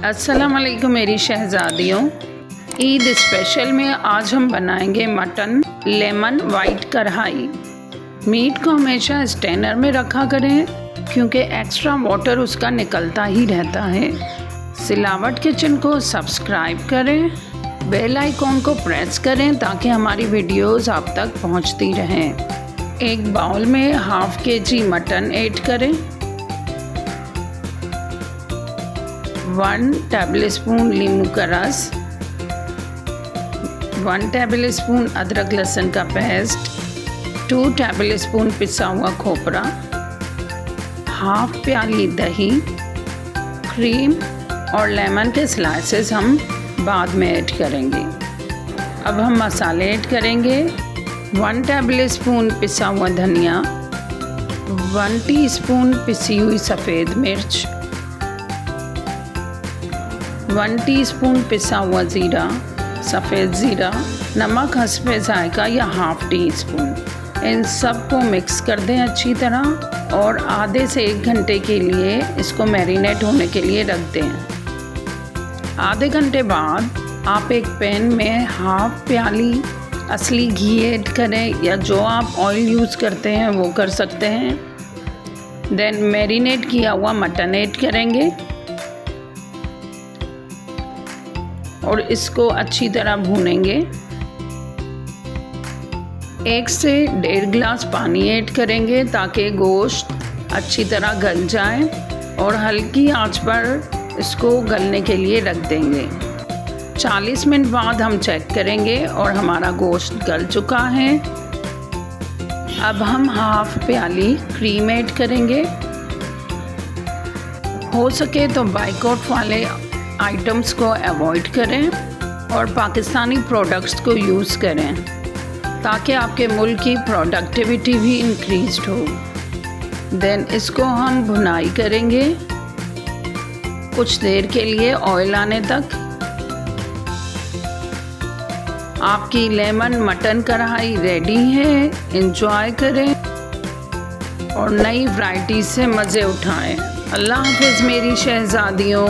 अस्सलाम वालेकुम मेरी शहज़ादियों। ईद स्पेशल में आज हम बनाएंगे मटन लेमन वाइट कढ़ाई। मीट को हमेशा स्टेनर में रखा करें क्योंकि एक्स्ट्रा वाटर उसका निकलता ही रहता है। सिलावट किचन को सब्सक्राइब करें, बेल आइकॉन को प्रेस करें ताकि हमारी वीडियोस आप तक पहुंचती रहें। एक बाउल में हाफ kg मटन ऐड करें, 1 टेबलस्पून नींबू का रस, 1 टेबलस्पून अदरक लहसुन का पेस्ट, 2 टेबलस्पून पिसा हुआ खोपरा, हाफ प्याली दही, क्रीम और लेमन के स्लाइसेस हम बाद में ऐड करेंगे। अब हम मसाले ऐड करेंगे। 1 टेबलस्पून पिसा हुआ धनिया, 1 टीस्पून पिसी हुई सफ़ेद मिर्च, 1 टीस्पून पिसा हुआ ज़ीरा, सफ़ेद ज़ीरा, नमक हस्बे जायका या हाफ टी स्पून। इन सब को मिक्स कर दें अच्छी तरह और आधे से 1 घंटे के लिए इसको मैरिनेट होने के लिए रख दें। आधे घंटे बाद आप एक पैन में हाफ प्याली असली घी ऐड करें या जो आप ऑयल यूज़ करते हैं वो कर सकते हैं। देन मैरिनेट किया हुआ मटन ऐड करेंगे और इसको अच्छी तरह भूनेंगे। 1 से 1.5 गिलास पानी ऐड करेंगे ताकि गोश्त अच्छी तरह गल जाए और हल्की आंच पर इसको गलने के लिए रख देंगे। 40 मिनट बाद हम चेक करेंगे और हमारा गोश्त गल चुका है। अब हम हाफ प्याली क्रीम ऐड करेंगे। हो सके तो बाइकआउट वाले आइटम्स को अवॉइड करें और पाकिस्तानी प्रोडक्ट्स को यूज़ करें ताकि आपके मुल्क की प्रोडक्टिविटी भी इंक्रीज़ हो। देन इसको हम भुनाई करेंगे कुछ देर के लिए ऑयल आने तक। आपकी लेमन मटन कढ़ाई रेडी है। एंजॉय करें और नई वैरायटी से मज़े उठाएं। अल्लाह हाफ़िज़ मेरी शहज़ादियों।